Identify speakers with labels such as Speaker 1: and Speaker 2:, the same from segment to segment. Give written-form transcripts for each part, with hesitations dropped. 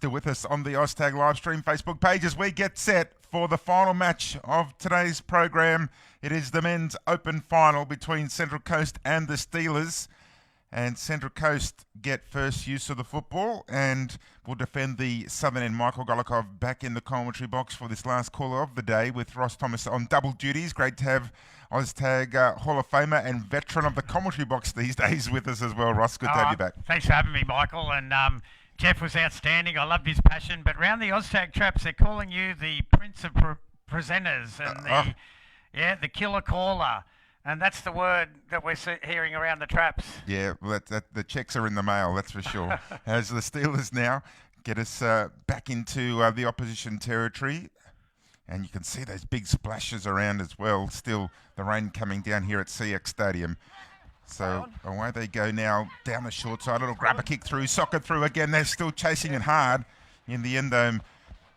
Speaker 1: Still with us on the Oztag live stream Facebook page as we get set for the final match of today's program. It is the men's open final between Central Coast and the Steelers. And Central Coast get first use of the football and will defend the southern end. Michael Golikov back in the commentary box for this last caller of the day with Ross Thomas on double duties. Great to have Oztag Hall of Famer and veteran of the commentary box these days with us as well. Ross, good to have you back.
Speaker 2: Thanks for having me, Michael. And Jeff was outstanding. I loved his passion. But round the Oztag traps, they're calling you the Prince of Presenters and the killer caller. And that's the word that we're hearing around the traps.
Speaker 1: Yeah, well, the checks are in the mail, that's for sure. As the Steelers now get us back into the opposition territory. And you can see those big splashes around as well. Still, the rain coming down here at CX Stadium. So away they go now down the short side. A little grabber kick through, soccer through again. They're still chasing it hard. In the end, though,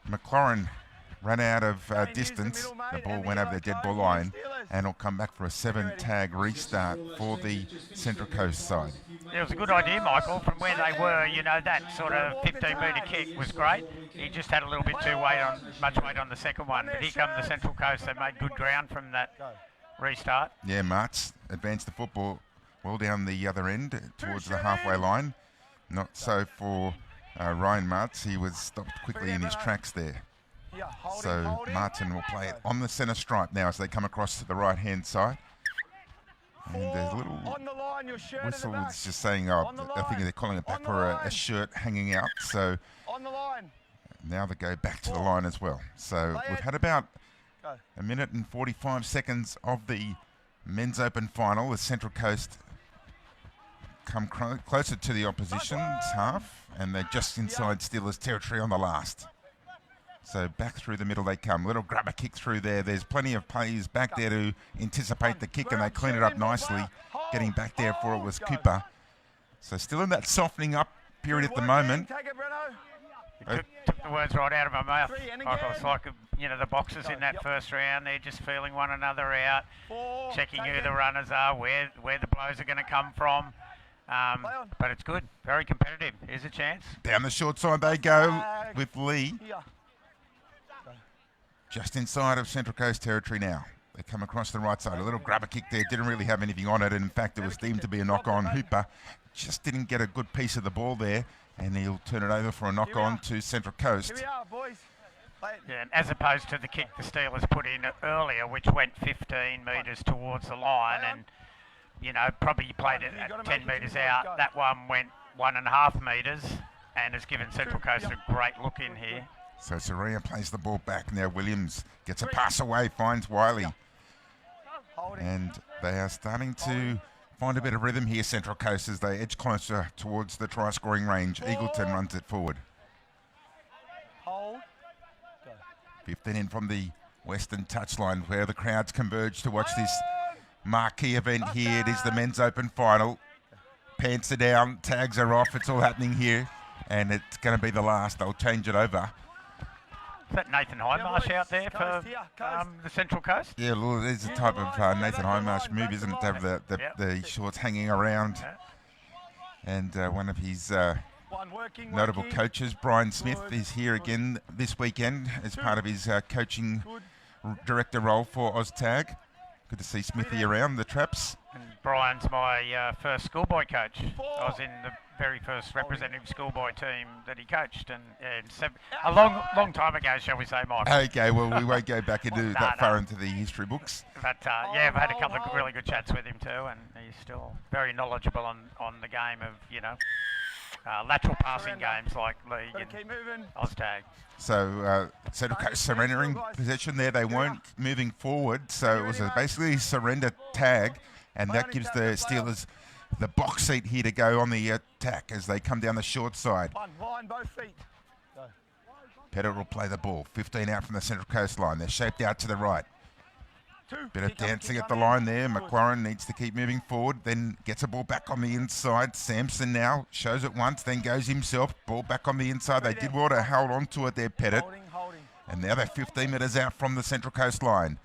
Speaker 1: McLaurin ran out of distance. The ball went over the dead ball line and will come back for a 7-tag restart for the Central Coast side.
Speaker 2: It was a good idea, Michael, from where they were. You know, that sort of 15-metre kick was great. He just had a little bit too much weight on the second one. But here come the Central Coast. They made good ground from that restart.
Speaker 1: Yeah, Martz advanced the football well down the other end towards the halfway line. Not so for Ryan Martz. He was stopped quickly in his tracks there. So Martin will play it on the centre stripe now as they come across to the right-hand side. And there's a little whistle is just saying, I think they're calling it back for a shirt hanging out. So now they go back to the line as well. So we've had about a minute and 45 seconds of the men's open final. The Central Coast come closer to the opposition's half, and they're just inside Steelers territory on the last. So back through the middle they come. Little grabber kick through there. There's plenty of players back there to anticipate the kick, and they clean it up nicely. Getting back there for it was Cooper. So still in that softening up period at the moment.
Speaker 2: Took the words right out of my mouth. Michael, it's like, the boxers in that first round, they're just feeling one another out, checking who the runners are, where the blows are going to come from. But it's good, very competitive. Here's a chance.
Speaker 1: Down the short side they go with Lee. Just inside of Central Coast territory now. They come across the right side. A little grabber kick there. Didn't really have anything on it. And in fact, it was deemed to be a knock-on. Hooper just didn't get a good piece of the ball there. And he'll turn it over for a knock-on to Central Coast.
Speaker 2: Here we are, boys. Yeah, and as opposed to the kick the Steelers put in earlier, which went 15 metres towards the line. And, probably played it at 10 metres out. That one went 1.5 metres and has given Central Coast a great look in here.
Speaker 1: So Sarria plays the ball back. Now Williams gets a pass away, finds Wiley. And they are starting to find a bit of rhythm here, Central Coast, as they edge closer towards the try-scoring range. Eagleton runs it forward. 15 in from the western touchline where the crowds converge to watch this marquee event here. It is the men's open final. Pants are down, tags are off. It's all happening here. And it's going to be the last. They'll change it over.
Speaker 2: Is that Nathan Highmarsh out there for the Central Coast?
Speaker 1: Yeah, well, it is a type of Nathan Highmarsh move, isn't it, to have the shorts hanging around. And one of his notable coaches, Brian Smith, is here again this weekend as part of his coaching director role for Oztag. Good to see Smithy around the traps.
Speaker 2: And Brian's my first schoolboy coach. I was in the very first representative schoolboy team that he coached, and a long time ago, shall we say, Michael.
Speaker 1: Okay, well, we won't go back into far into the history books.
Speaker 2: But I've had a couple of really good chats with him too, and he's still very knowledgeable on the game of lateral passing games like League and Oztag.
Speaker 1: So Central Coast surrendering possession there. They weren't moving forward, so it was basically a surrender tag, and that gives the Steelers the box seat here to go on the attack as they come down the short side. Pettit will play the ball. 15 out from the Central Coast line. They're shaped out to the right. Bit of dancing at the line there. McLaurin needs to keep moving forward, then gets a ball back on the inside. Sampson now shows it once, then goes himself. Ball back on the inside. They did well to hold on to it there, Pettit. And now they're 15 metres out from the Central Coast line.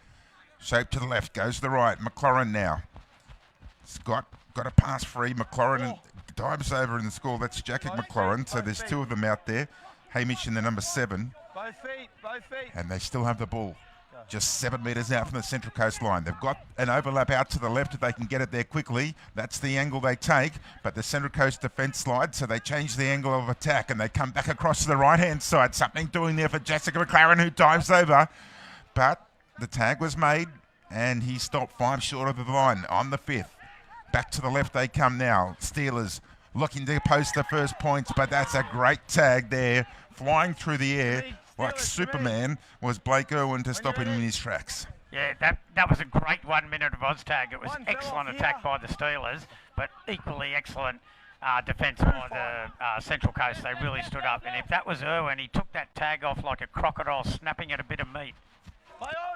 Speaker 1: Shape to the left, goes to the right. McLaurin now. Scott got a pass free. McLaurin dives over in the score. That's Jacket McLaurin. So there's two of them out there. Hamish in the number 7.
Speaker 3: Both feet.
Speaker 1: And they still have the ball. Just 7 metres out from the Central Coast line. They've got an overlap out to the left if they can get it there quickly. That's the angle they take, but the Central Coast defence slides, so they change the angle of attack and they come back across to the right-hand side. Something doing there for Jessica McLaren, who dives over. But the tag was made and he stopped 5 short of the line on the 5th. Back to the left they come now. Steelers looking to post the first points, but that's a great tag there. Flying through the air like Superman was Blake Irwin to stop him in his tracks.
Speaker 2: Yeah, that was a great 1 minute of Oztag. It was excellent attack by the Steelers, but equally excellent defence by the Central Coast. They really stood up. And if that was Irwin, he took that tag off like a crocodile snapping at a bit of meat.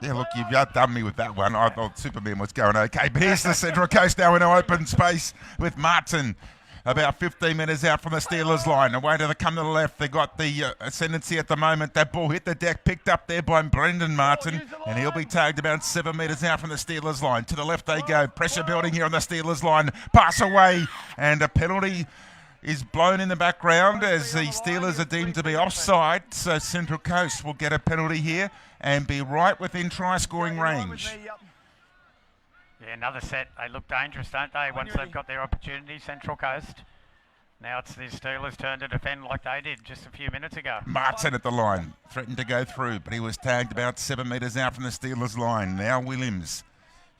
Speaker 1: Yeah, look, you've outdone me with that one. I thought Superman was going okay. But here's the Central Coast now in an open space with Martin. About 15 metres out from the Steelers line. Away to the come to the left. They got the ascendancy at the moment. That ball hit the deck, picked up there by Brendan Martin, and he'll be tagged about 7 metres out from the Steelers line. To the left they go. Pressure building here on the Steelers line. Pass away, and a penalty is blown in the background as the Steelers are deemed to be offside. So Central Coast will get a penalty here and be right within try-scoring range.
Speaker 2: Yeah, another set. They look dangerous, don't they, once they've got their opportunity, Central Coast. Now it's the Steelers' turn to defend like they did just a few minutes ago.
Speaker 1: Martin at the line, threatened to go through, but he was tagged about 7 metres out from the Steelers' line. Now Williams,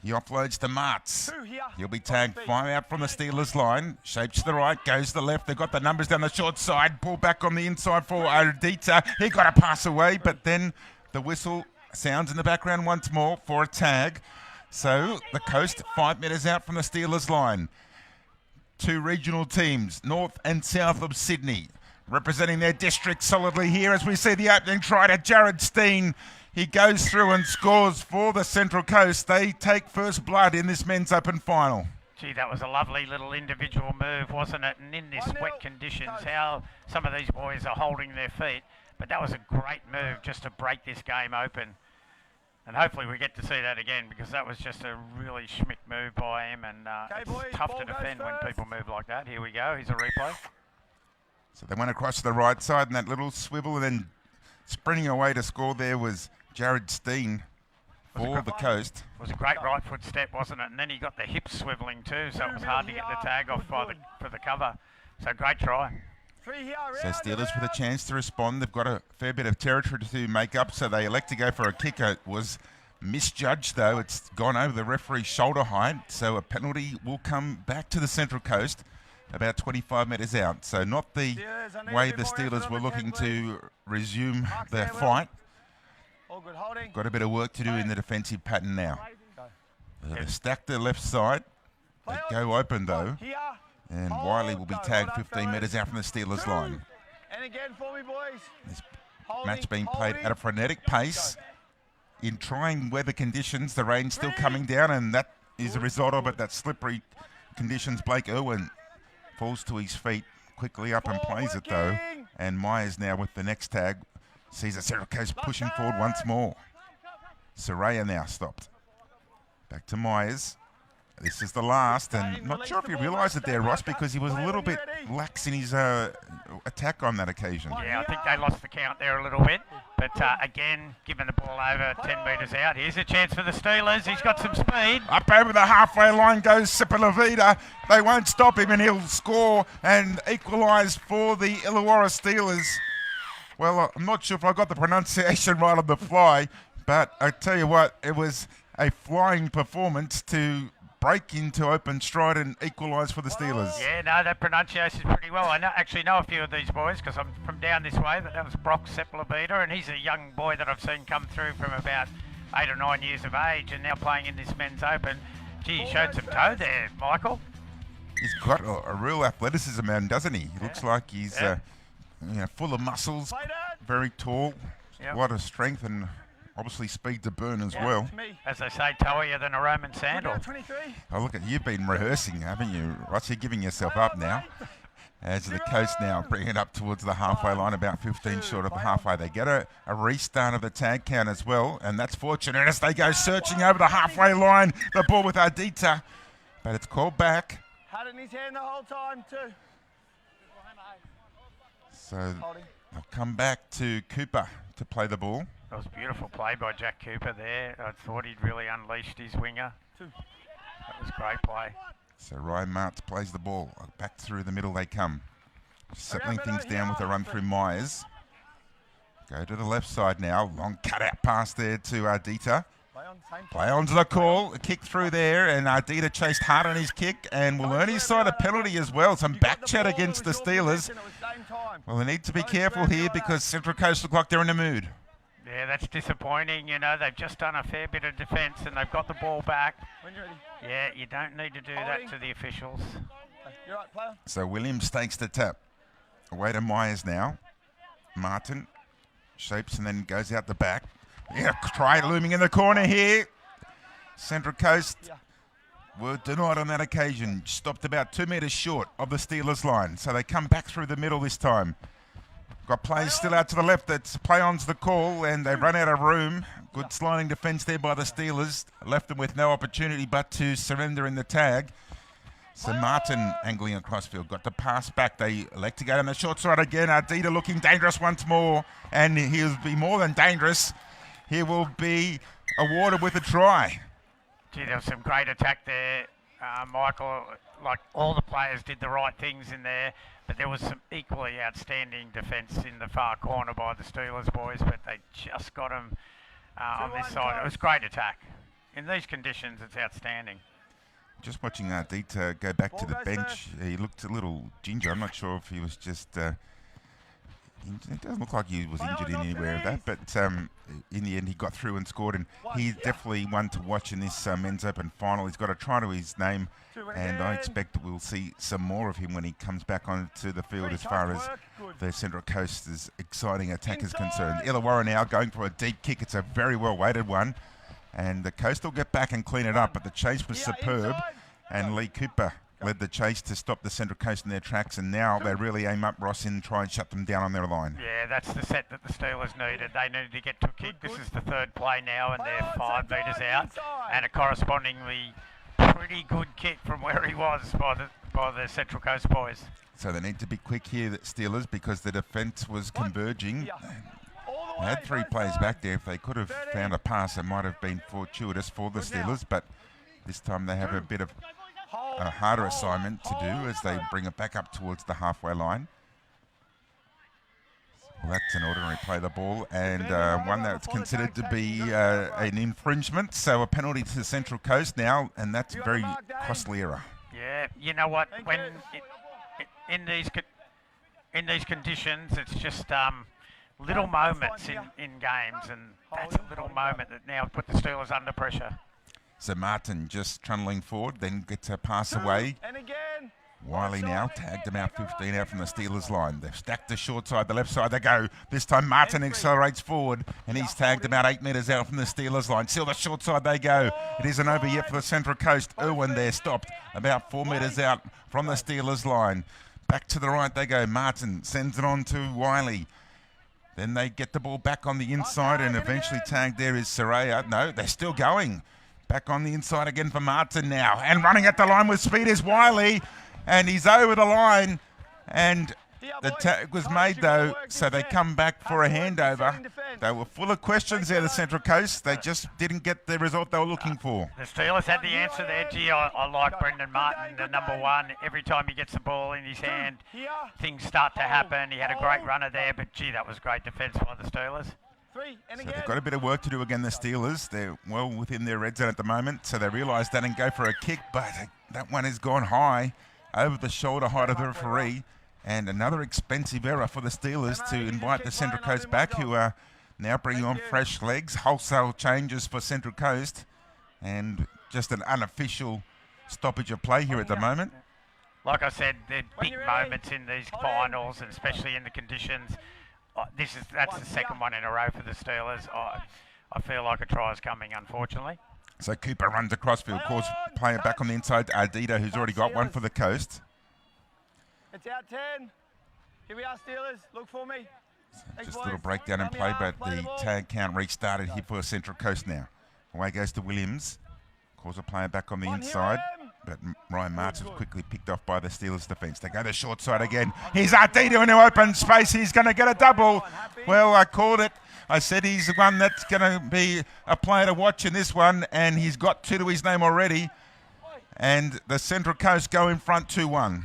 Speaker 1: he offloads to Martz. He'll be tagged 5 out from the Steelers' line. Shapes to the right, goes to the left. They've got the numbers down the short side. Pull back on the inside for Ardita. He got a pass away, but then the whistle sounds in the background once more for a tag. So the Coast 5 metres out from the Steelers' line. 2 regional teams, north and south of Sydney, representing their district solidly here as we see the opening try to Jared Steen. He goes through and scores for the Central Coast. They take first blood in this men's open final.
Speaker 2: Gee, that was a lovely little individual move, wasn't it? And in this wet conditions, how some of these boys are holding their feet. But that was a great move just to break this game open. And hopefully we get to see that again, because that was just a really schmick move by him, and it's tough to defend when people move like that. Here we go. Here's a replay.
Speaker 1: So they went across to the right side and that little swivel, and then sprinting away to score there was Jared Steen for the Coast.
Speaker 2: It was a great right foot step, wasn't it? And then he got the hips swivelling too, so it was hard to get the tag off for the cover. So great try.
Speaker 1: So Steelers with a chance to respond. They've got a fair bit of territory to make up, so they elect to go for a kick. It was misjudged, though. It's gone over the referee's shoulder height, so a penalty will come back to the Central Coast about 25 metres out. So not the way the Steelers were looking to resume their fight. Got a bit of work to do in the defensive pattern now. They stack the left side. They go open, though. And Wiley will be tagged 15 metres out from the Steelers' line.
Speaker 3: And again for me, boys.
Speaker 1: This match being played at a frenetic pace in trying weather conditions. The rain still coming down, and that is a result of it. That slippery conditions. Blake Irwin falls to his feet, quickly up and plays it, though. And Myers now with the next tag sees the Central Coast pushing forward once more. Soraya now stopped. Back to Myers. This is the last, and not sure if you realised it there, Ross, because he was a little bit lax in his attack on that occasion.
Speaker 2: Yeah, I think they lost the count there a little bit. But again, giving the ball over 10 metres out. Here's a chance for the Steelers. He's got some speed.
Speaker 1: Up over the halfway line goes Sipalavita. They won't stop him, and he'll score and equalise for the Illawarra Steelers. Well, I'm not sure if I got the pronunciation right on the fly, but I tell you what, it was a flying performance to break into open stride and equalise for the Steelers.
Speaker 2: Yeah, no, that pronunciation's pretty well. I actually know a few of these boys because I'm from down this way, but that was Brock Sepulveda, and he's a young boy that I've seen come through from about 8 or 9 years of age and now playing in this men's open. Gee, he showed some toe there, Michael.
Speaker 1: He's got a real athleticism, man, doesn't he? He looks like he's full of muscles, very tall, a lot of strength, and obviously speed to burn as well.
Speaker 2: As they say, toeier than a Roman sandal.
Speaker 1: Oh, look, you've been rehearsing, haven't you, Ross? You're giving yourself up now. As the Coast now bring it up towards the halfway line, about 15 short of the halfway. They get a restart of the tag count as well, and that's fortunate as they go searching over the halfway line. The ball with Ardita, but it's called back.
Speaker 3: Had it in his hand the whole time too.
Speaker 1: So They'll come back to Cooper to play the ball.
Speaker 2: That was a beautiful play by Jack Cooper there. I thought he'd really unleashed his winger. That was a great play.
Speaker 1: So Ryan Martz plays the ball. Back through the middle they come. Settling things down with a run through Myers. Go to the left side now. Long cut-out pass there to Ardita. Play on to the call. A kick through there, and Ardita chased hard on his kick and will earn his side a penalty as well. Some back chat against the Steelers. Well, they need to be careful here because Central Coast look like they're in a mood.
Speaker 2: Yeah, that's disappointing. You know, they've just done a fair bit of defence and they've got the ball back. Yeah, you don't need to do that to the officials.
Speaker 1: So Williams takes the tap. Away to Myers now. Martin shapes and then goes out the back. Yeah, try looming in the corner here. Central Coast were denied on that occasion. Stopped about 2 metres short of the Steelers line. So they come back through the middle this time. Got players still out to the left. That's play on's the call, and they run out of room. Good sliding defence there by the Steelers. Left them with no opportunity but to surrender in the tag. So Martin angling across field. Got the pass back. They elect to go down the short side again. Ardita looking dangerous once more, and he'll be more than dangerous. He will be awarded with a try.
Speaker 2: Gee, there was some great attack there, Michael. Like, all the players did the right things in there, but there was some equally outstanding defence in the far corner by the Steelers boys, but they just got him on this side. It was great attack. In these conditions, it's outstanding.
Speaker 1: Just watching Ardita go back to the bench, he looked a little ginger. I'm not sure if he was just... it doesn't look like he was injured in anywhere of that, but in the end he got through and scored, and he's definitely one to watch in this men's open final. He's got a try to his name, and I expect that we'll see some more of him when he comes back onto the field as far as the Central Coast's exciting attack is concerned. Illawarra now going for a deep kick. It's a very well weighted one, and the Coast will get back and clean it up, but the chase was superb, and Lee Cooper led the chase to stop the Central Coast in their tracks, and now they really aim up Ross and try and shut them down on their line.
Speaker 2: Yeah, that's the set that the Steelers needed. They needed to get to a kick. This is the third play now, and they're 5 metres out, and a correspondingly pretty good kick from where he was by the Central Coast boys.
Speaker 1: So they need to be quick here, the Steelers, because the defence was converging. They had 3 players back there. If they could have found a pass, it might have been fortuitous for the Steelers, but this time they have a bit of a harder assignment to do as they bring it back up towards the halfway line. Well, that's an ordinary play the ball, and one that's considered to be an infringement, so a penalty to the Central Coast now, and that's a very costly error.
Speaker 2: Yeah, you know what, when in these conditions, it's just little moments in games, and that's a little moment that now put the Steelers under pressure.
Speaker 1: So Martin just trundling forward, then gets a pass away. Wiley now tagged him out 15 out from the Steelers line. They've stacked the short side, the left side they go. This time Martin accelerates forward, and he's tagged about 8 metres out from the Steelers line. Still the short side they go. It isn't over yet for the Central Coast. Irwin there stopped about 4 metres out from the Steelers line. Back to the right they go. Martin sends it on to Wiley. Then they get the ball back on the inside, and eventually tagged there is Saraya. No, they're still going. Back on the inside again for Martin now. And running at the line with speed is Wiley. And he's over the line. And the tag was made, though, so they come back for a handover. They were full of questions there, the Central Coast. They just didn't get the result they were looking for.
Speaker 2: The Steelers had the answer there. Gee, I like Brendan Martin, the number 1. Every time he gets the ball in his hand, things start to happen. He had a great runner there, but, gee, that was great defence by the Steelers.
Speaker 1: So they've got a bit of work to do again, the Steelers. They're well within their red zone at the moment, so they realise that and go for a kick, but that one has gone high over the shoulder height of the referee, and another expensive error for the Steelers to invite the Central Coast back, who are now bringing on fresh legs. Wholesale changes for Central Coast, and just an unofficial stoppage of play here at the moment.
Speaker 2: Like I said, there are big moments in these finals, and especially in the conditions. That's the second one in a row for the Steelers. I feel like a try is coming, unfortunately.
Speaker 1: So Cooper runs across field, calls player back on the inside to Ardita, who's already got one for the Coast.
Speaker 3: It's out 10. Here we are, Steelers. Look for me.
Speaker 1: Just a little breakdown in play, but the tag count restarted here for Central Coast now. Away goes to Williams. Calls a player back on the inside. but Ryan Martz was quickly picked off by the Steelers defence. They go the short side again. Here's Ardito into open space. He's going to get a double. Well, I called it. I said he's the one that's going to be a player to watch in this one, and he's got 2 to his name already. And the Central Coast go in front 2-1.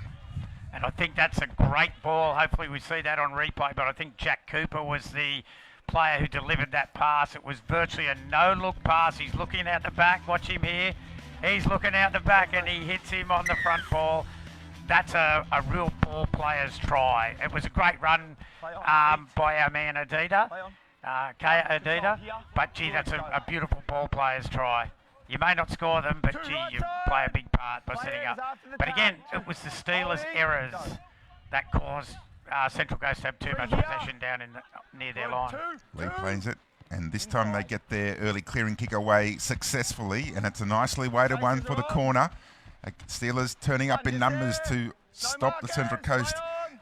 Speaker 2: And I think that's a great ball. Hopefully we see that on replay, but I think Jack Cooper was the player who delivered that pass. It was virtually a no-look pass. He's looking out the back. Watch him here. He's looking out the back and he hits him on the front ball. That's a real ball player's try. It was a great run by our man Adida, Kaya Adida. But gee, that's a beautiful ball player's try. You may not score them, but gee, you play a big part by setting up. But again, it was the Steelers' errors that caused Central Coast to have too much possession down near their line.
Speaker 1: Lee plays it, and this time they get their early clearing kick away successfully, and it's a nicely weighted one for the corner. Steelers turning up in numbers to stop the Central Coast,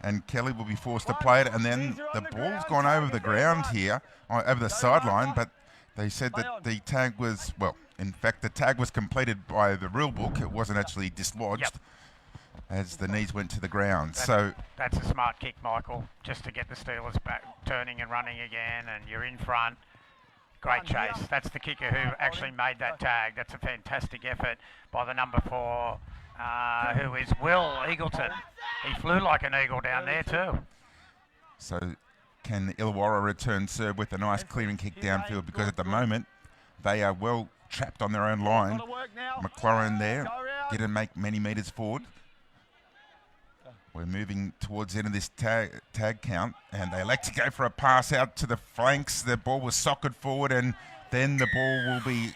Speaker 1: and Kelly will be forced to play it, and then the ball's gone over the ground here, over the sideline, but they said that the tag was, well, in fact, the tag was completed by the rule book. It wasn't actually dislodged as the knees went to the ground.
Speaker 2: That's a smart kick, Michael, just to get the Steelers back turning and running again, and you're in front. Great chase. That's the kicker who actually made that tag. That's a fantastic effort by the number 4, who is Will Eagleton. He flew like an eagle down there too.
Speaker 1: So can Illawarra return serve with a nice clearing kick downfield, because at the moment they are well trapped on their own line. McLaurin there didn't make many metres forward. We're moving towards the end of this tag count, and they elect to go for a pass out to the flanks. The ball was socked forward, and then the ball will be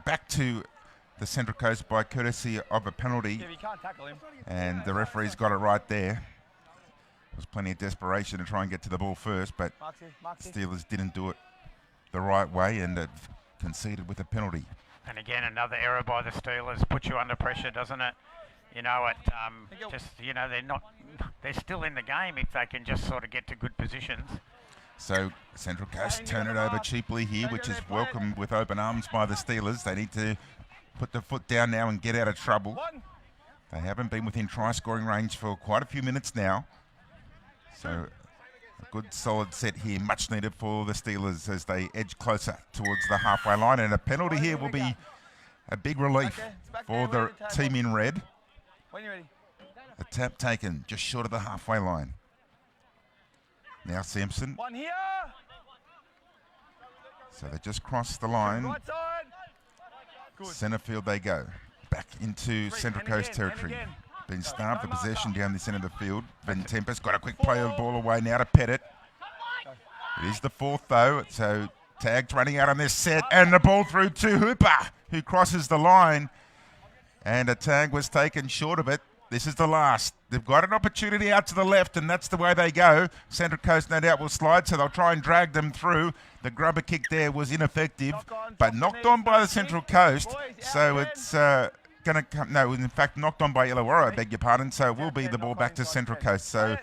Speaker 1: back to the Central Coast by courtesy of a penalty. And the referee's got it right there. There was plenty of desperation to try and get to the ball first, but Steelers didn't do it the right way, and they've conceded with a penalty.
Speaker 2: And again, another error by the Steelers. Puts you under pressure, doesn't it? You know, they're still in the game if they can just sort of get to good positions.
Speaker 1: So Central Coast turn it over cheaply here, which is welcomed with open arms by the Steelers. They need to put the foot down now and get out of trouble. They haven't been within try-scoring range for quite a few minutes now. So a good solid set here, much needed for the Steelers as they edge closer towards the halfway line. And a penalty here will be a big relief for the team in red. A tap taken just short of the halfway line. Now Sampson. So they just crossed the line. Centre field they go. Back into Central Coast territory. Been starved the possession down this end of the field. Van Tempest got a quick play of the ball away now to Pettit. It is the 4th though, so tags running out on this set, and the ball through to Hooper, who crosses the line, and a tag was taken short of it. This is the last. They've got an opportunity out to the left, and that's the way they go. Central Coast no doubt will slide, so they'll try and drag them through. The grubber kick there was ineffective, but knocked on by the Central Coast, so it's going to come, no, in fact knocked on by Illawarra, I beg your pardon, so it will be the ball back to Central Coast. So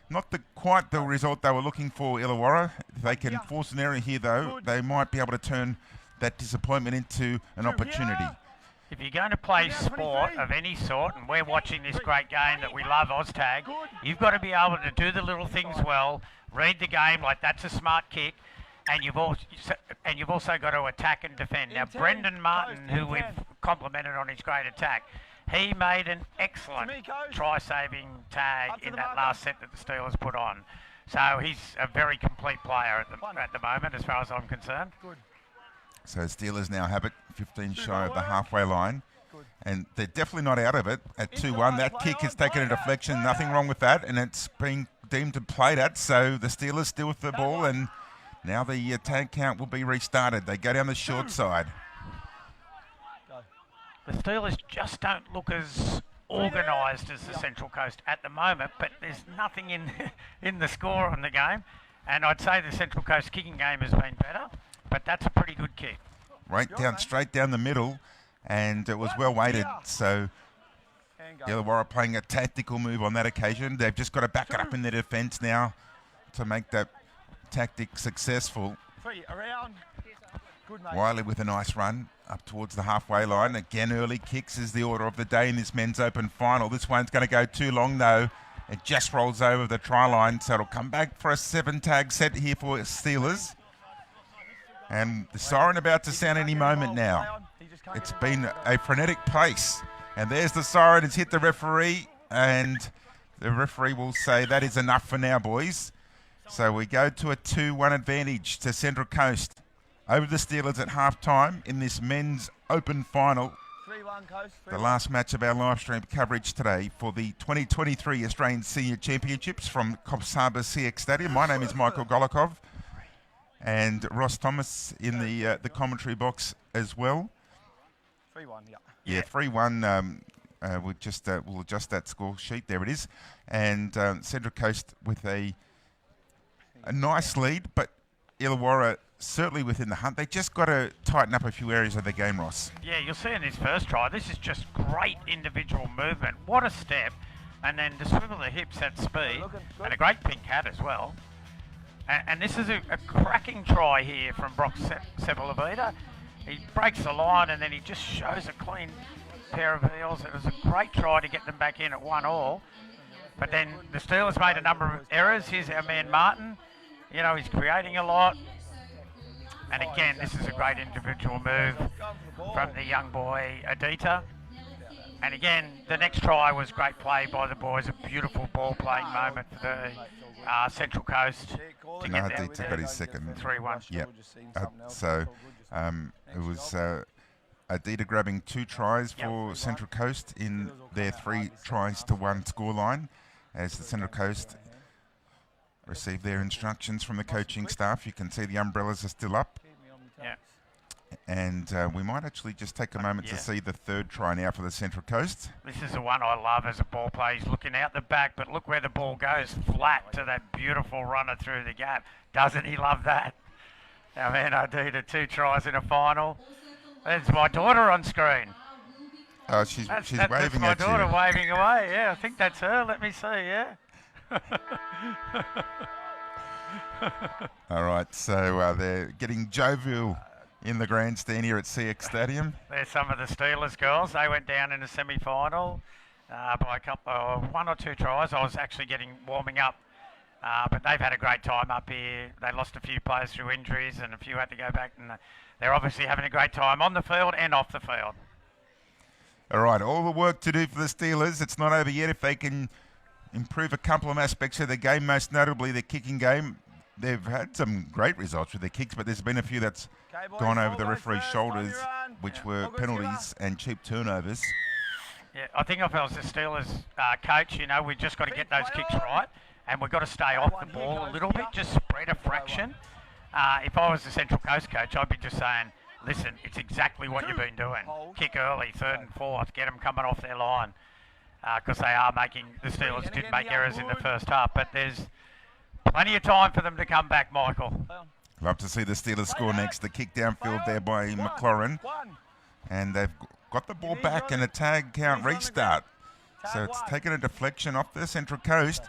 Speaker 1: not quite the result they were looking for, Illawarra. If they can force an error here though, they might be able to turn that disappointment into an opportunity.
Speaker 2: If you're going to play sport of any sort, and we're watching this great game that we love, OzTag, you've got to be able to do the little things well, read the game like that's a smart kick, and you've also got to attack and defend. Now, Brendan Martin, who we've complimented on his great attack, he made an excellent try-saving tag in that last set that the Steelers put on. So he's a very complete player at the moment, as far as I'm concerned.
Speaker 1: So Steelers now have it 15 shy of the halfway line. And they're definitely not out of it at 2-1. That kick has taken a deflection, nothing wrong with that. And it's being deemed to play that. So the Steelers still with the ball. And now the tag count will be restarted. They go down the short side.
Speaker 2: The Steelers just don't look as organised as the Central Coast at the moment. But there's nothing in the score on the game. And I'd say the Central Coast kicking game has been better. But that's a pretty good kick.
Speaker 1: Right down, straight down the middle, and it was well weighted. So Illawarra playing a tactical move on that occasion. They've just got to back it up in their defence now to make that tactic successful. Wiley with a nice run up towards the halfway line. Again, early kicks is the order of the day in this men's open final. This one's going to go too long, though. It just rolls over the try line, so it'll come back for a 7-tag set here for Steelers. And the siren about to sound any moment now. It's been a frenetic pace. And there's the siren. It's hit the referee, and the referee will say that is enough for now, boys. So we go to a 2-1 advantage to Central Coast over the Steelers at half-time in this men's open final.
Speaker 3: 3-1 Coast.
Speaker 1: The last match of our live stream coverage today for the 2023 Australian Senior Championships from Coffs Harbour CX Stadium. My name is Michael Golikov, and Ross Thomas in the commentary box as well.
Speaker 3: 3-1, yeah.
Speaker 1: Yeah, 3-1. We'll adjust that score sheet. There it is. And Central Coast with a nice lead, but Illawarra certainly within the hunt. They just got to tighten up a few areas of the game, Ross.
Speaker 2: Yeah, you'll see in this first try, this is just great individual movement. What a step. And then to swivel the hips at speed, and a great pink hat as well. And this is a cracking try here from Brock Sepulveda. He breaks the line and then he just shows a clean pair of heels. It was a great try to get them back in at 1-1. But then the Steelers made a number of errors. Here's our man Martin. You know, he's creating a lot. And again, this is a great individual move from the young boy, Adita. And again, the next try was great play by the boys. A beautiful ball-playing moment for the Central Coast to get
Speaker 1: Adita got his second.
Speaker 2: 3-1.
Speaker 1: Yep. It was Adita grabbing 2 tries for Central Coast in their 3 tries to 1 scoreline, as the Central Coast received their instructions from the coaching staff. You can see the umbrellas are still up.
Speaker 2: Yeah.
Speaker 1: And we might actually just take a moment to see the 3rd try now for the Central Coast.
Speaker 2: This is the one I love as a ball player. He's looking out the back, but look where the ball goes, flat to that beautiful runner through the gap. Doesn't he love that? Our man Adita, 2 tries in a final. There's my daughter on screen.
Speaker 1: Oh, she's waving at you.
Speaker 2: That's my daughter waving away. Yeah, I think that's her. Let me see, yeah.
Speaker 1: All right, so they're getting jovial in the grandstand here at CX Stadium.
Speaker 2: There's some of the Steelers girls. They went down in the semi-final by a couple of 1 or 2 tries. I was actually warming up, but they've had a great time up here. They lost a few players through injuries, and a few had to go back, and they're obviously having a great time on the field and off the field.
Speaker 1: All right, all the work to do for the Steelers. It's not over yet. If they can improve a couple of aspects of the game, most notably the kicking game. They've had some great results with their kicks, but there's been a few that's gone over the referee's shoulders, which were penalties and cheap turnovers.
Speaker 2: Yeah, I think if I was the Steelers coach, you know, we've just got to get those kicks right, and we've got to stay off the ball a little bit, just spread a fraction. If I was the Central Coast coach, I'd be just saying, listen, it's exactly what you've been doing. Kick early, 3rd and 4th, get them coming off their line. Because they are the Steelers did make errors in the first half, but there's plenty of time for them to come back, Michael.
Speaker 1: Love to see the Steelers score next. The kick downfield there by McLaurin. And they've got the ball back and a tag count restart. So it's taken a deflection off the Central Coast.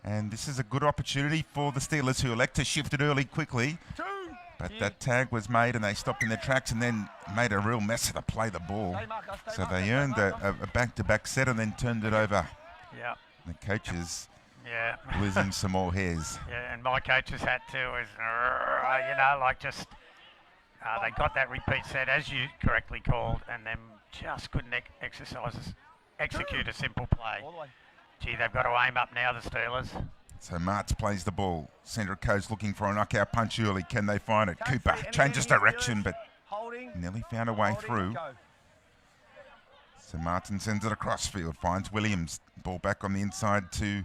Speaker 1: And this is a good opportunity for the Steelers, who elect to shift it early quickly. But that tag was made and they stopped in their tracks and then made a real mess of the play the ball. So they earned a back-to-back set and then turned it over.
Speaker 2: Yeah.
Speaker 1: The coaches losing some more hairs.
Speaker 2: Yeah, and my coach's hat too is, you know, like just they got that repeat set, as you correctly called, and then just couldn't execute a simple play. Gee, they've got to aim up now, the Steelers.
Speaker 1: So Martz plays the ball. Central Coast looking for a knockout punch early. Can they find it? Cooper changes direction, but nearly found a way through. So Martin sends it across field, finds Williams. Ball back on the inside to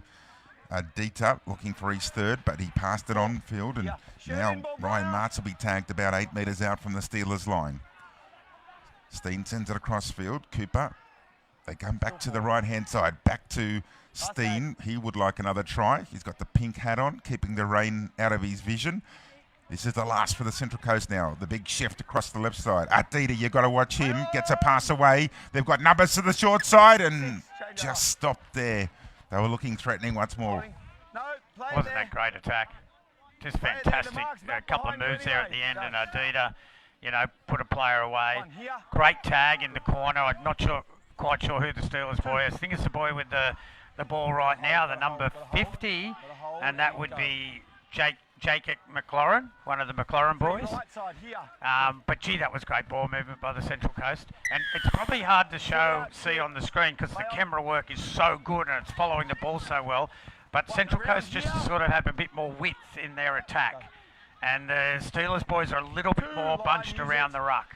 Speaker 1: Adita, looking for his 3rd, but he passed it on field, and now Ryan Martz will be tagged about 8 metres out from the Steelers line. Steen sends it across field. Cooper. They come back to the right-hand side, back to Steen. He would like another try. He's got the pink hat on, keeping the rain out of his vision. This is the last for the Central Coast now. The big shift across the left side. Adita, you've got to watch him. Gets a pass away. They've got numbers to the short side and just stopped there. They were looking threatening once more.
Speaker 2: Wasn't that great attack? Just fantastic. A couple of moves there at the end, and Adita you know, put a player away. Great tag in the corner. I'm not quite sure who the Steelers boy is. I think it's the boy with the ball right now, the number 50, and that would be Jacob McLaurin, one of the McLaurin boys. But gee, that was great ball movement by the Central Coast. And it's probably hard to see on the screen because the camera work is so good and it's following the ball so well. But Central Coast just sort of have a bit more width in their attack. And the Steelers boys are a little bit more bunched around the ruck.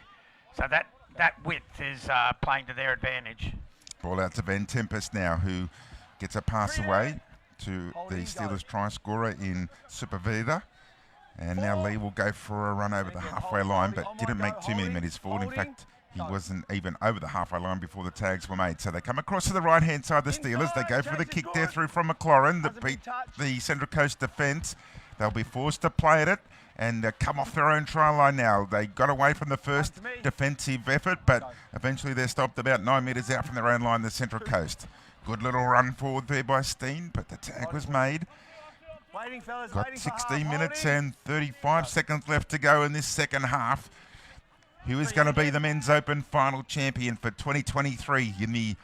Speaker 2: So that width is playing to their advantage.
Speaker 1: Ball out to Ben Tempest now, who gets a pass away to the Steelers try scorer in Supervida. And now Lee will go for a run over the halfway line, but didn't make too many metres forward. In fact, he wasn't even over the halfway line before the tags were made. So they come across to the right-hand side, the Steelers. They go for the kick there through from McLaurin that beat the Central Coast defence. They'll be forced to play at it and come off their own try line now. They got away from the first defensive effort, but eventually they're stopped about 9 metres out from their own line, the Central Coast. Good little run forward there by Steen, but the tag was made. Got 16 minutes and 35 seconds left to go in this second half. Who is going to be the Men's Open final champion for 2023 in the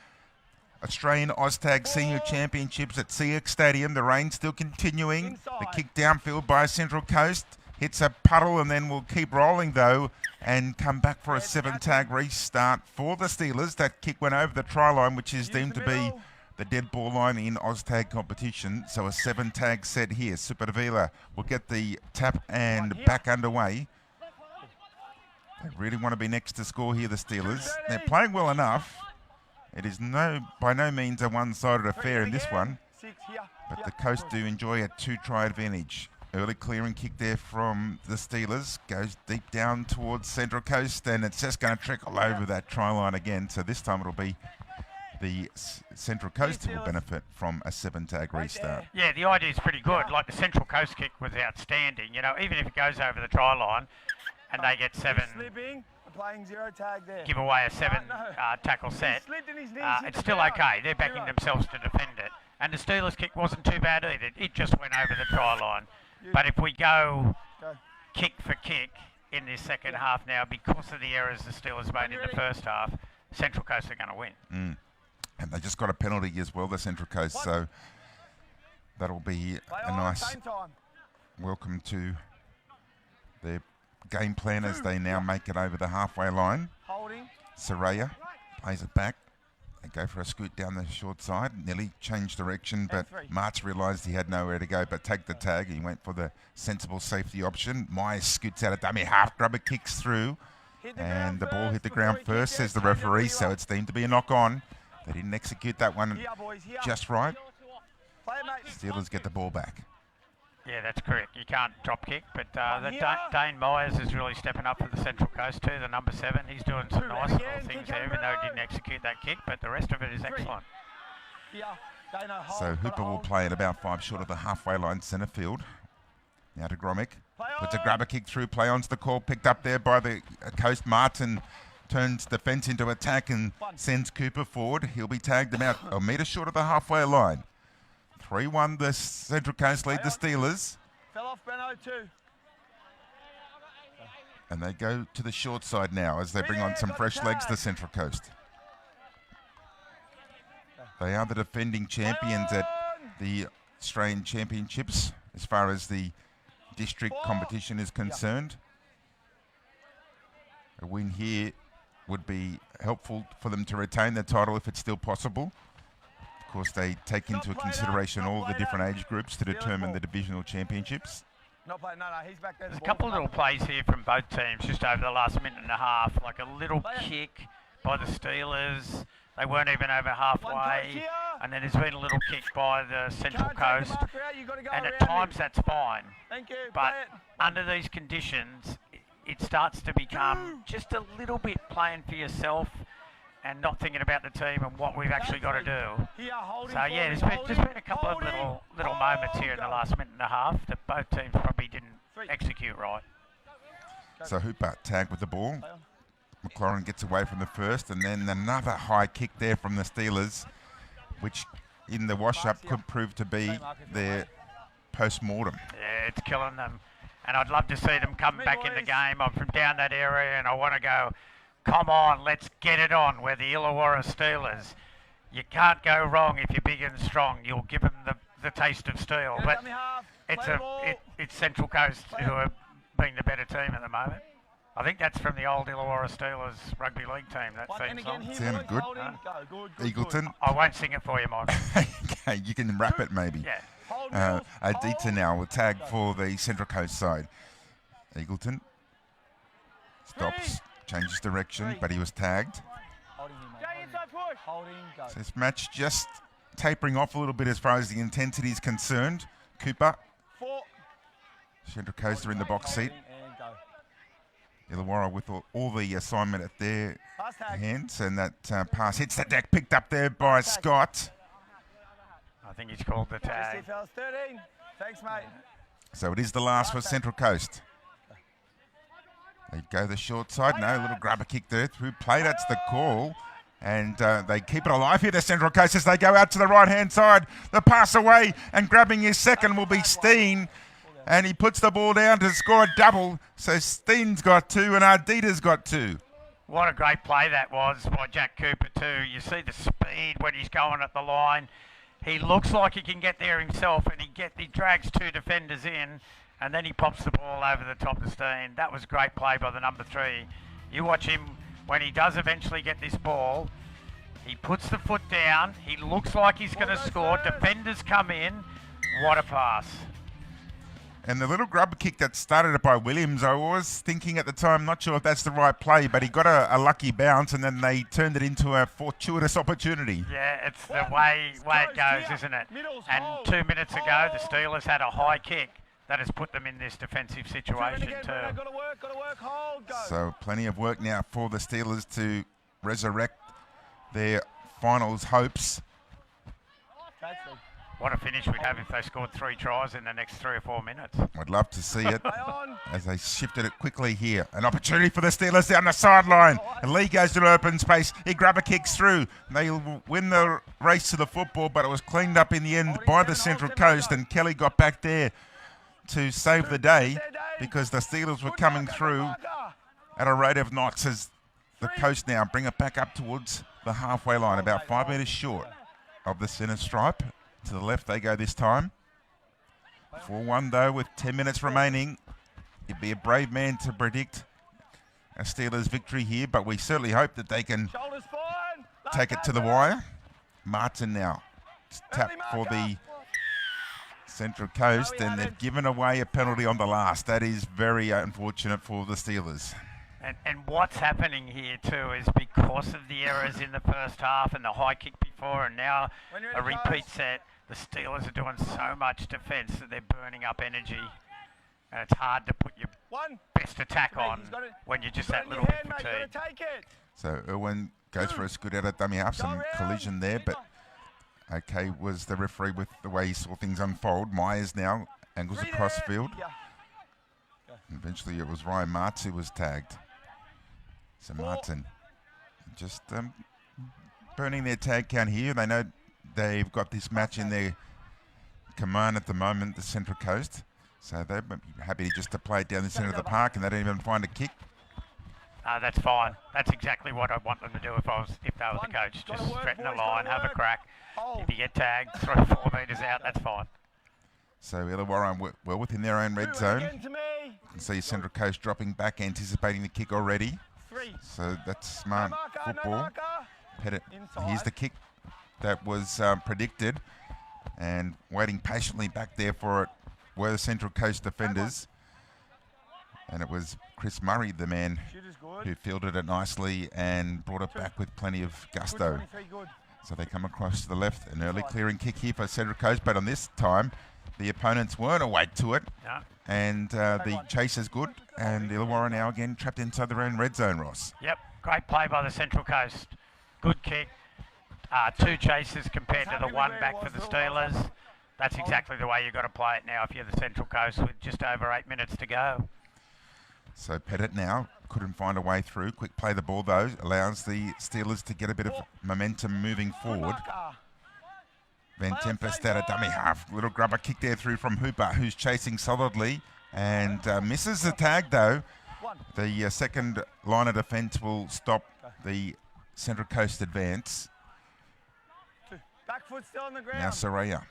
Speaker 1: Australian Oztag Senior Championships at CX Stadium? The rain still continuing. The kick downfield by Central Coast. Hits a puddle and then will keep rolling though and come back for a 7-tag restart for the Steelers. That kick went over the try line, which is deemed to be the dead ball line in Oztag competition. So a 7-tag set here. Super Davila will get the tap and back underway. They really want to be next to score here, the Steelers. They're playing well enough. It is by no means a one-sided affair in this one, but the Coast do enjoy a 2-try advantage. Early clearing kick there from the Steelers. Goes deep down towards Central Coast, and it's just going to trickle over that try line again. So this time it'll be the Central Coast who will benefit from a 7-tag restart.
Speaker 2: Yeah, the idea is pretty good. Like the Central Coast kick was outstanding. You know, even if it goes over the try line and they get 7, give away a 7 tackle set, it's still okay. They're backing themselves to defend it. And the Steelers kick wasn't too bad either. It just went over the try line. But if we go kick for kick in this second half now, because of the errors the Steelers made in the first half, Central Coast are going to win.
Speaker 1: And they just got a penalty as well, the Central Coast. So that'll be a nice welcome to their game plan as they now make it over the halfway line. Saraya plays it back. They go for a scoot down the short side. Nearly changed direction, but March realised he had nowhere to go but take the tag. He went for the sensible safety option. Myers scoots out a dummy half, grubber kicks through. And the ball hit the ground first, says the referee, so it's deemed to be a knock-on. They didn't execute that one just right. Steelers get the ball back.
Speaker 2: Yeah, that's correct. You can't drop kick, but Dane Myers is really stepping up for the Central Coast too, the number 7. He's doing some nice little things there, even though he didn't execute that kick, but the rest of it is excellent.
Speaker 1: So Hooper will play at about 5 short of the halfway line centre field. Now to Gromick. Puts a grabber kick through, play on's the call, picked up there by the Coast. Martin turns defence into attack and sends Cooper forward. He'll be tagged about a metre short of the halfway line. 3-1, the Central Coast lead the Steelers.
Speaker 3: Fell off Benno too.
Speaker 1: And they go to the short side now as they bring on some fresh legs, the Central Coast. They are the defending champions at the Australian Championships as far as the district competition is concerned. A win here would be helpful for them to retain the title if it's still possible. Of course, they take into consideration all the different age groups to determine the divisional championships.
Speaker 2: There's a couple of little plays here from both teams just over the last minute and a half, like a little kick by the Steelers. They weren't even over halfway. And then there's been a little kick by the Central Coast. And at times that's fine. But under these conditions, it starts to become just a little bit playing for yourself and not thinking about the team and what we've actually got to do. So yeah, there's been a couple of little moments here in the last minute and a half that both teams probably didn't execute right.
Speaker 1: So Hooper tagged with the ball. McLaurin gets away from the first, and then another high kick there from the Steelers, which in the wash-up could prove to be their post-mortem.
Speaker 2: Yeah, it's killing them. And I'd love to see them come back in the game. I'm from down that area and I want to go, come on, let's get it on. We're the Illawarra Steelers. You can't go wrong if you're big and strong. You'll give them the taste of steel. But it's Central Coast who are being the better team at the moment. I think that's from the old Illawarra Steelers rugby league team, that theme song.
Speaker 1: Sounded good. Eagleton.
Speaker 2: I won't sing it for you, Mike.
Speaker 1: Okay, you can rap it maybe.
Speaker 2: Yeah.
Speaker 1: Adita now will tag for the Central Coast side. Eagleton stops, changes direction, but he was tagged. So this match just tapering off a little bit as far as the intensity is concerned. Cooper. Central Coast are in the box seat. Illawarra with all the assignment at their hands, and that pass hits the deck, picked up there by Scott.
Speaker 2: I think he's called the tag.
Speaker 3: Thanks, mate.
Speaker 1: So it is the last for Central Coast. They go the short side. No, little grabber kick there through play. That's the call. And they keep it alive here, the Central Coast, as they go out to the right-hand side. The pass away, and grabbing his second will be Steen. And he puts the ball down to score a double. So Steen's got 2 and Ardita's got 2.
Speaker 2: What a great play that was by Jack Cooper too. You see the speed when he's going at the line. He looks like he can get there himself, and he drags 2 defenders in, and then he pops the ball over the top of Steen. That was a great play by the number 3. You watch him when he does eventually get this ball. He puts the foot down. He looks like he's going to score. Defenders come in. What a pass.
Speaker 1: And the little grubber kick that started it by Williams, I was thinking at the time, not sure if that's the right play, but he got a lucky bounce, and then they turned it into a fortuitous opportunity.
Speaker 2: Yeah, it's the way it goes, isn't it? And 2 minutes ago, the Steelers had a high kick that has put them in this defensive situation too.
Speaker 1: So plenty of work now for the Steelers to resurrect their finals hopes.
Speaker 2: What a finish we'd have if they scored 3 tries in the next 3 or 4 minutes.
Speaker 1: I'd love to see it as they shifted it quickly here. An opportunity for the Steelers down the sideline. And Lee goes to open space. He grabber kicks through. They'll win the race to the football, but it was cleaned up in the end by the Central Coast, and Kelly got back there to save the day because the Steelers were coming through at a rate of knots as the Coast now bring it back up towards the halfway line, about 5 metres short of the centre stripe. To the left they go this time. 4-1 though with 10 minutes remaining. You'd be a brave man to predict a Steelers victory here, but we certainly hope that they can take it to the wire. Martin now tap for the Central Coast, and they've given away a penalty on the last. That is very unfortunate for the Steelers.
Speaker 2: And what's happening here too is because of the errors in the first half and the high kick before and now a repeat set, the Steelers are doing so much defence that they're burning up energy. And it's hard to put your best attack on when you're just that little bit fatigued.
Speaker 1: So Irwin goes for a scoot out at dummy half, some collision there, but okay was the referee with the way he saw things unfold. Myers now angles across field. Eventually it was Ryan Martz who was tagged. So Martin just burning their tag count here. They know they've got this match in their command at the moment, the Central Coast. So they're happy just to play it down the centre of the park, and they don't even find a kick.
Speaker 2: That's fine. That's exactly what I'd want them to do if they were the coach. Just threaten the line, have a crack. If you get tagged 3 or 4 metres out, that's fine.
Speaker 1: So Illawarra well within their own red zone. You can see Central Coast dropping back, anticipating the kick already. So that's smart football. Pettit, here's the kick that was predicted, and waiting patiently back there for it were the Central Coast defenders. And it was Chris Murray, the man who fielded it nicely and brought it back with plenty of gusto. So they come across to the left, an early clearing kick here for Central Coast, but on this time the opponents weren't awake to it.
Speaker 2: Yeah.
Speaker 1: And the chase is good, and Illawarra now again trapped inside their own red zone, Ross.
Speaker 2: Yep, great play by the Central Coast. Good kick. 2 chases compared to the 1 back for the Steelers. That's exactly the way you've got to play it now if you're the Central Coast with just over 8 minutes to go.
Speaker 1: So Pettit now couldn't find a way through. Quick play the ball though, allows the Steelers to get a bit of momentum moving forward. Van Tempest out of dummy half. Little grubber kick there through from Hooper, who's chasing solidly. and misses the tag though. The second line of defence will stop the Central Coast advance.
Speaker 3: Back foot still on the ground.
Speaker 1: Now Soraya.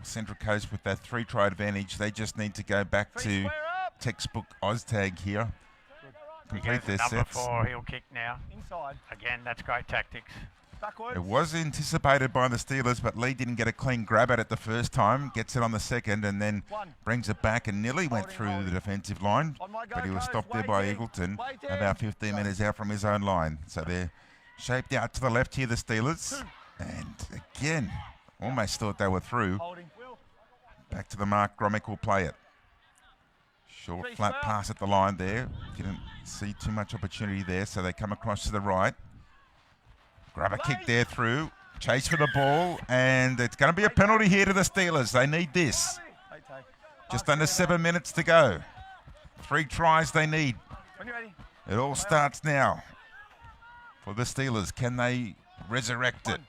Speaker 1: Central Coast with that 3-try advantage. They just need to go back to textbook Oztag here. Complete their
Speaker 2: number
Speaker 1: sets.
Speaker 2: 4 heel kick now.
Speaker 3: Inside.
Speaker 2: Again, that's great tactics.
Speaker 3: Backwards.
Speaker 1: It was anticipated by the Steelers, but Lee didn't get a clean grab at it the first time. Gets it on the second and then brings it back and nearly went through the defensive line. But he was stopped there by Eagleton about 15 metres out from his own line. So they're shaped out to the left here, the Steelers. And again, almost thought they were through. Back to the mark, Gromick will play it. Short, flat pass at the line there. Didn't see too much opportunity there, so they come across to the right. Grab a kick there through. Chase for the ball, and it's going to be a penalty here to the Steelers. They need this. Just under 7 minutes to go. 3 tries they need. It all starts now for the Steelers. Can they resurrect it?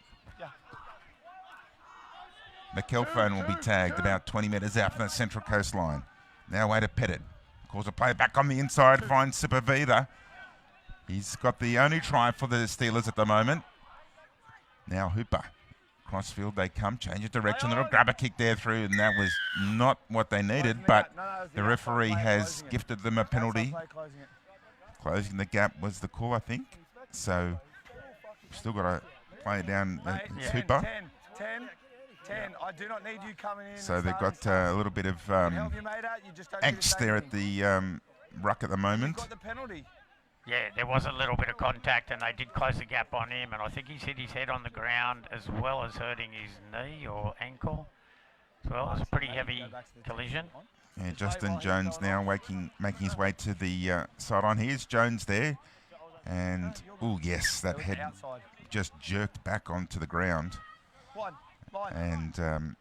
Speaker 1: McElphone will be tagged about 20 metres out from the Central Coast line. Now way to Pettit. Calls a play back on the inside, finds Sipavida. He's got the only try for the Steelers at the moment. Now Hooper. Crossfield they come, change of direction. Little grab a kick there through, and that was not what they needed, but the referee has gifted them a penalty. Closing the gap was the call, I think. So still got to play it down. It's Hooper.
Speaker 3: 10. I do not need you coming in.
Speaker 1: So they've got a little bit of angst there at the ruck at the moment.
Speaker 3: Got the penalty.
Speaker 2: Yeah, there was a little bit of contact, and they did close the gap on him, and I think he's hit his head on the ground as well as hurting his knee or ankle. Well, it was a pretty heavy collision.
Speaker 1: Yeah, Justin Jones now making his way to the sideline. Here's Jones there, and oh yes, that head just jerked back onto the ground. And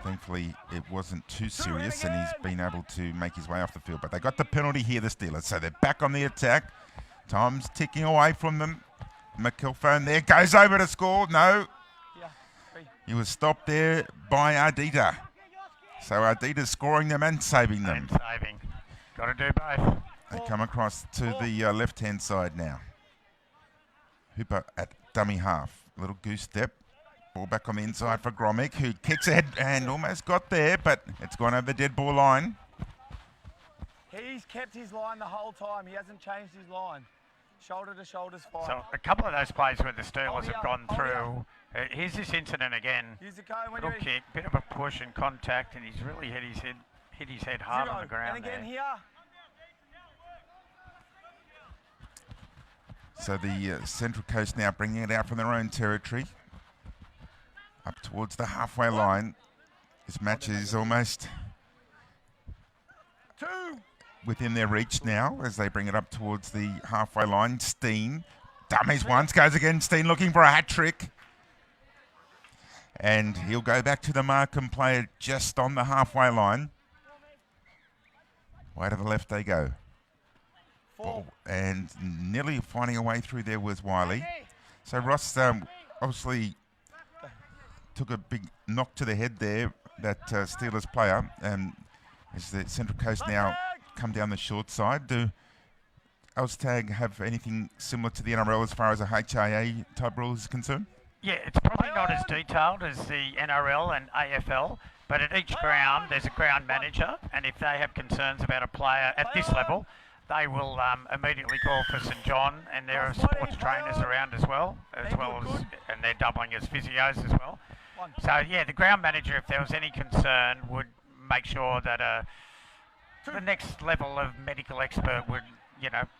Speaker 1: thankfully it wasn't too serious, and he's been able to make his way off the field. But they got the penalty here, the Steelers, so they're back on the attack. Time's ticking away from them. McElphone there, goes over to score. No, he was stopped there by Ardita. So Ardita's scoring them and saving them.
Speaker 2: Got to do both.
Speaker 1: They come across to the left-hand side now. Hooper at dummy half. Little goose step. Ball back on the inside for Gromick, who kicks ahead and almost got there, but it's gone over the dead ball line.
Speaker 3: He's kept his line the whole time. He hasn't changed his line. Shoulder to shoulder's fine.
Speaker 2: So a couple of those plays where the Steelers have gone through. Here's this incident again. Little kick, bit of a push and contact, and he's really hit his head hard on the ground.
Speaker 3: And again
Speaker 2: there.
Speaker 3: here.
Speaker 1: So the Central Coast now bringing it out from their own territory. Up towards the halfway line. This match is almost within their reach now as they bring it up towards the halfway line. Steen dummies once, goes again. Steen looking for a hat trick. And he'll go back to the mark and play it just on the halfway line. Way to the left they go. Ball, and nearly finding a way through there was Wiley. So Ross obviously took a big knock to the head there, that Steelers player. And as the Central Coast now come down the short side, do Oztag have anything similar to the NRL as far as a HIA type rule is concerned?
Speaker 2: Yeah, it's probably not as detailed as the NRL and AFL, but at each ground there's a ground manager, and if they have concerns about a player at this level, they will immediately call for St John, and there are sports trainers around as well as, and they're doubling as physios as well. So yeah, the ground manager, if there was any concern, would make sure that the next level of medical expert would,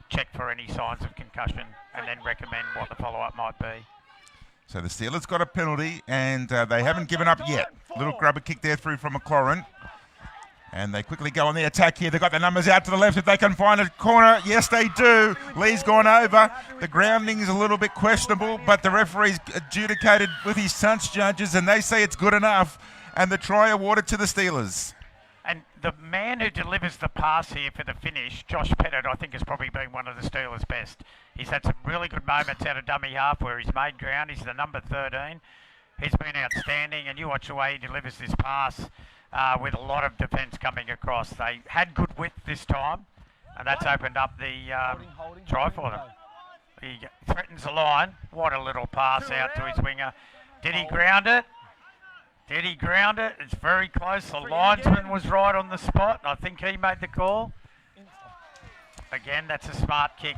Speaker 2: check for any signs of concussion and then recommend what the follow-up might be.
Speaker 1: So the Steelers got a penalty, and they haven't given up yet. Little grubber kick there through from McLaurin. And they quickly go on the attack here. They've got the numbers out to the left if they can find a corner. Yes, they do. Lee's gone over. The grounding is a little bit questionable, but the referee's adjudicated with his touch judges, and they say it's good enough. And the try awarded to the Steelers.
Speaker 2: And the man who delivers the pass here for the finish, Josh Pettit, I think has probably been one of the Steelers' best. He's had some really good moments out of dummy half where he's made ground. He's the number 13. He's been outstanding, and you watch the way he delivers this pass. with a lot of defence coming across. They had good width this time, and that's opened up the try for them. He threatens the line. What a little pass out to his winger. Did he ground it? Did he ground it? It's very close. The linesman was right on the spot. I think he made the call. Again, that's a smart kick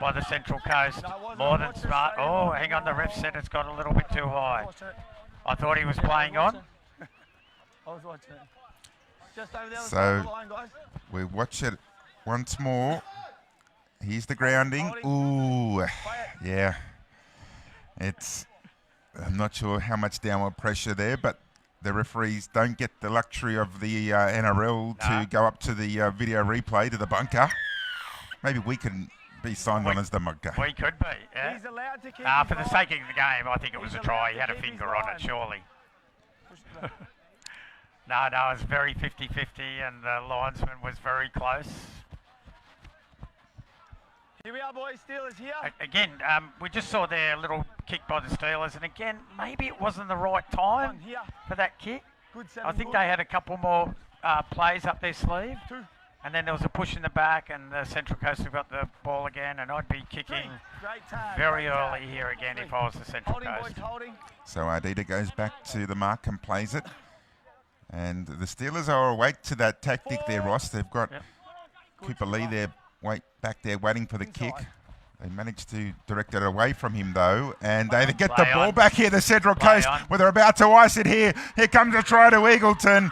Speaker 2: by the Central Coast. More than smart. Oh, hang on. The ref said it's got a little bit too high. I thought he was playing on.
Speaker 3: I was watching it. Just over there.
Speaker 1: So we watch it once more. Here's the grounding. Ooh, yeah. I'm not sure how much downward pressure there, but the referees don't get the luxury of the NRL to go up to the video replay to the bunker. Maybe we can be signed on as the bunker.
Speaker 2: We could be, yeah.
Speaker 3: He's allowed to kick
Speaker 2: For the sake of the game, I think it was a try. He had a finger on it, surely. No, it was very 50-50, and the linesman was very close.
Speaker 3: Here we are, boys. Steelers here.
Speaker 2: Again, we just saw their little kick by the Steelers, and again, maybe it wasn't the right time for that kick. I think they had a couple more plays up their sleeve. And then there was a push in the back, and the Central Coast have got the ball again, and I'd be kicking very early here again if I was the Central Coast.
Speaker 1: So Ardita goes back to the mark and plays it. And the Steelers are awake to that tactic there, Ross. They've got Cooper Lee there back there waiting for the kick. They managed to direct it away from him, though, and they get the ball back here, the Central Coast, where they're about to ice it here. Here comes a try to Eagleton.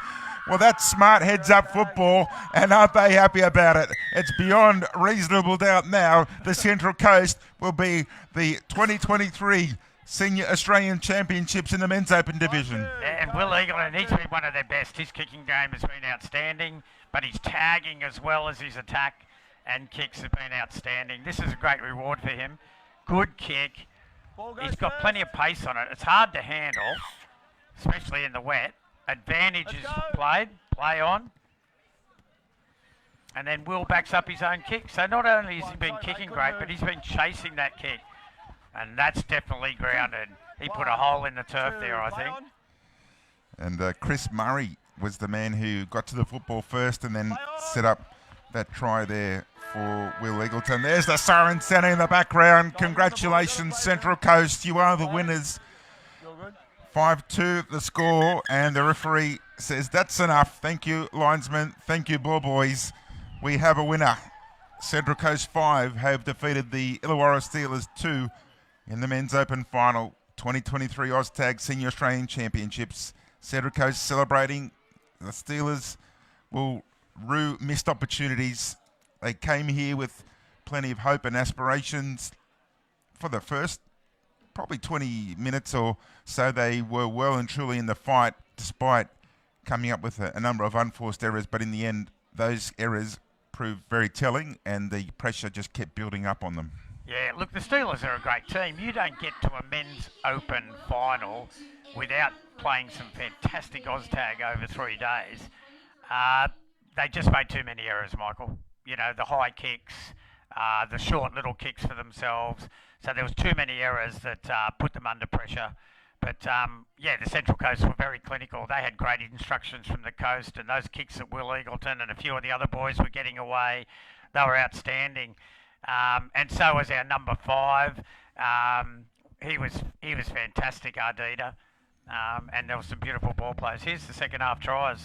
Speaker 1: Well, that's smart heads-up football, and aren't they happy about it? It's beyond reasonable doubt now the Central Coast will be the 2023 Senior Australian Championships in the Men's Open Division.
Speaker 2: And Will Eagleton, he's been one of their best. His kicking game has been outstanding, but his tagging as well as his attack and kicks have been outstanding. This is a great reward for him. Good kick. He's got plenty of pace on it. It's hard to handle, especially in the wet. Advantage is play on. And then Will backs up his own kick. So not only has he been kicking great, but he's been chasing that kick. And that's definitely grounded. He put a hole in the turf there, I think.
Speaker 1: And Chris Murray was the man who got to the football first and then set up that try there for Will Eagleton. There's the siren sounding in the background. Congratulations, Central Coast. You are the winners. 5-2 the score, and the referee says that's enough. Thank you, linesman. Thank you, ball boys. We have a winner. Central Coast 5 have defeated the Illawarra Steelers 2 in the Men's Open Final 2023 OzTag Senior Australian Championships. Central Coast celebrating. The Steelers will rue missed opportunities. They came here with plenty of hope and aspirations. For the first probably 20 minutes or so, they were well and truly in the fight, despite coming up with a number of unforced errors. But in the end, those errors proved very telling, and the pressure just kept building up on them.
Speaker 2: Yeah, look, the Steelers are a great team. You don't get to a men's open final without playing some fantastic OzTag over 3 days. They just made too many errors, Michael. You know, the high kicks, the short little kicks for themselves. So there was too many errors that put them under pressure. But, yeah, the Central Coast were very clinical. They had great instructions from the coast, and those kicks that Will Eagleton and a few of the other boys were getting away, they were outstanding. And so was our number 5. He was fantastic, Ardita. And there were some beautiful ball plays. Here's the second half tries.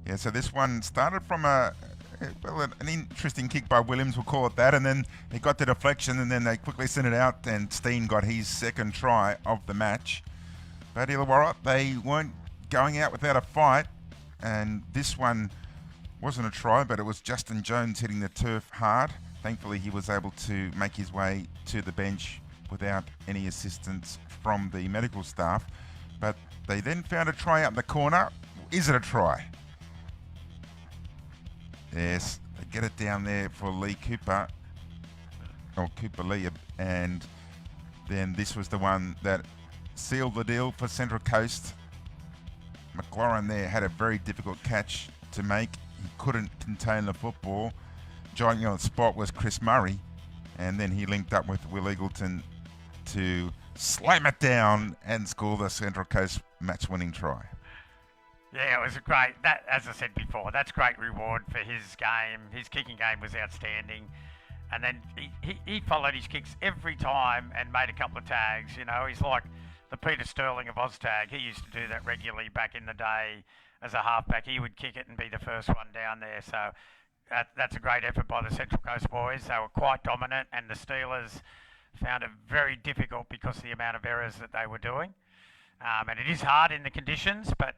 Speaker 1: Yeah, so this one started from an interesting kick by Williams, we'll call it that, and then he got the deflection, and then they quickly sent it out, and Steen got his second try of the match. But Illawarra, they weren't going out without a fight, and this one wasn't a try, but it was Justin Jones hitting the turf hard. Thankfully, he was able to make his way to the bench without any assistance from the medical staff. But they then found a try out in the corner. Is it a try? Yes, they get it down there for Lee Cooper, or Cooper Lee, and then this was the one that sealed the deal for Central Coast. McLaurin there had a very difficult catch to make. He couldn't contain the football. Joining on the spot was Chris Murray, and then he linked up with Will Eagleton to slam it down and score the Central Coast match-winning try.
Speaker 2: Yeah, it was a great, that, as I said before, that's great reward for his game. His kicking game was outstanding. And then he followed his kicks every time and made a couple of tags. You know, he's like the Peter Sterling of Oztag. He used to do that regularly back in the day as a halfback. He would kick it and be the first one down there. So that's a great effort by the Central Coast boys. They were quite dominant, and the Steelers found it very difficult because of the amount of errors that they were doing. And it is hard in the conditions, but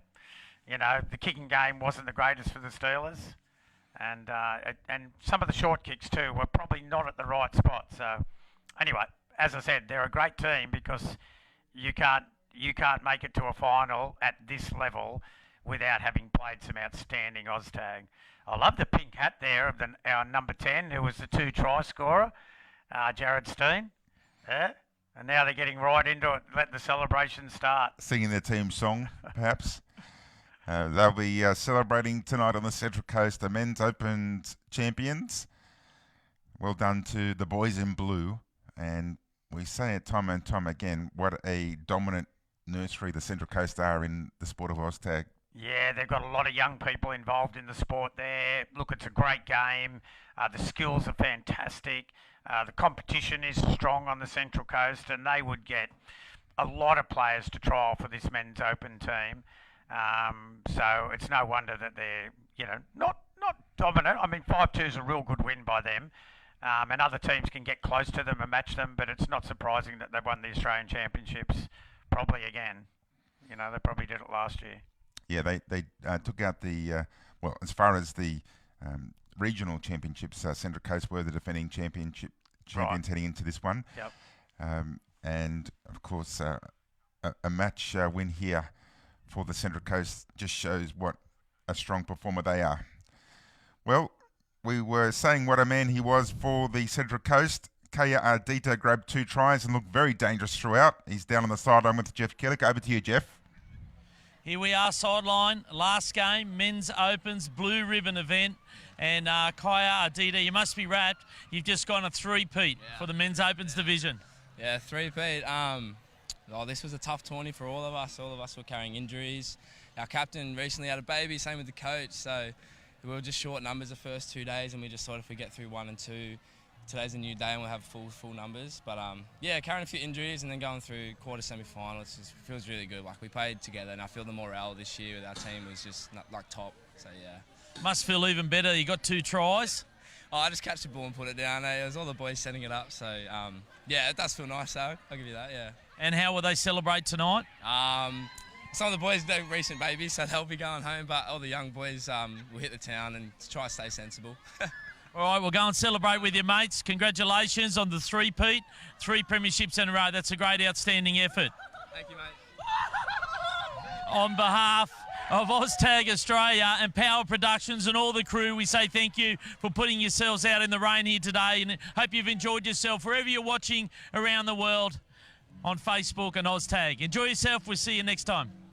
Speaker 2: you know, the kicking game wasn't the greatest for the Steelers. And some of the short kicks too were probably not at the right spot. So anyway, as I said, they're a great team because you can't make it to a final at this level without having played some outstanding Oztag. I love the pink hat there of our number 10, who was the 2 try scorer, Jared Steen. Yeah. And now they're getting right into it, let the celebration start.
Speaker 1: Singing their team song, perhaps. They'll be celebrating tonight on the Central Coast, the Men's Open champions. Well done to the boys in blue. And we say it time and time again, what a dominant nursery the Central Coast are in the sport of Oztag.
Speaker 2: Yeah, they've got a lot of young people involved in the sport there. Look, it's a great game. The skills are fantastic. The competition is strong on the Central Coast, and they would get a lot of players to trial for this Men's Open team. So it's no wonder that they're, you know, not dominant. I mean, 5-2 is a real good win by them. And other teams can get close to them and match them, but it's not surprising that they've won the Australian Championships probably again. You know, they probably did it last year.
Speaker 1: Yeah, they took out the, well, as far as the regional championships, Central Coast were the defending champions heading into this one.
Speaker 2: Yep.
Speaker 1: And, of course, a match win here for the Central Coast just shows what a strong performer they are. Well, we were saying what a man he was for the Central Coast. Kaya Ardita grabbed 2 tries and looked very dangerous throughout. He's down on the sideline with Jeff Kellick. Over to you, Jeff.
Speaker 4: Here we are, sideline, last game, Men's Opens, Blue Ribbon event. And Kaya Ardita, you must be wrapped. You've just gone a 3-peat for the Men's Opens division.
Speaker 5: Yeah, 3-peat. This was a tough tourney for all of us. All of us were carrying injuries. Our captain recently had a baby, same with the coach. So we were just short numbers the first 2 days, and we just thought if we get through 1 and 2, today's a new day and we'll have full numbers. But yeah, carrying a few injuries and then going through quarter semi-finals just feels really good. Like, we played together, and I feel the morale this year with our team was just like top. So yeah.
Speaker 4: Must feel even better. You got 2 tries.
Speaker 5: Oh, I just catch the ball and put it down. It was all the boys setting it up. So yeah, it does feel nice though. I'll give you that. Yeah.
Speaker 4: And how will they celebrate tonight?
Speaker 5: Some of the boys are recent babies, so they'll be going home. But all the young boys will hit the town and try to stay sensible.
Speaker 4: All right, we'll go and celebrate with your mates. Congratulations on the 3-peat, 3 premierships in a row. That's a great, outstanding effort.
Speaker 5: Thank you, mate.
Speaker 4: On behalf of Oztag Australia and Power Productions and all the crew, we say thank you for putting yourselves out in the rain here today, and hope you've enjoyed yourself wherever you're watching around the world on Facebook and Oztag. Enjoy yourself. We'll see you next time.